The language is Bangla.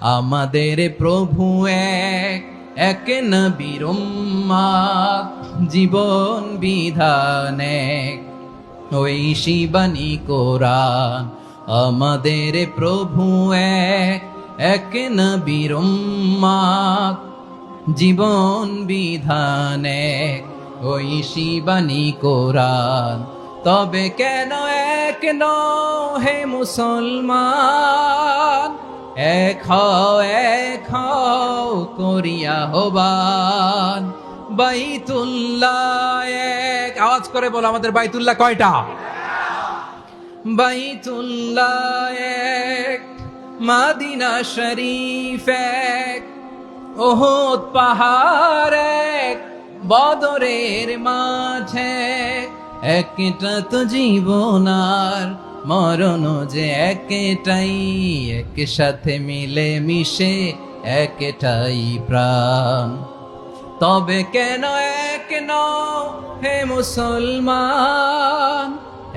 আমাদের প্রভু এক, এক নবীর উম্মত, জীবন বিধান এক, ঐশী বাণী কোরআন। আমাদের প্রভু এক, এক নবীর উম্মত, জীবন বিধান এক, ঐশী বাণী কোরআন। তবে কেন এক নও হে মুসলমান, এক হও করিয়া হবান। বাইতুল্লাহ এক, আওয়াজ করে বলো আমাদের বাইতুল্লাহ কয়টা? বাইতুল্লাহ এক, মাদিনা শরীফ এক, ওহদ পাহাড় এক, বদরের মাঝে একটা তো জীবন আর মরণ যে একটাই, একসাথে মিলে মিশে একটাই প্রাণ। তবে কেন এক নও হে মুসলমান,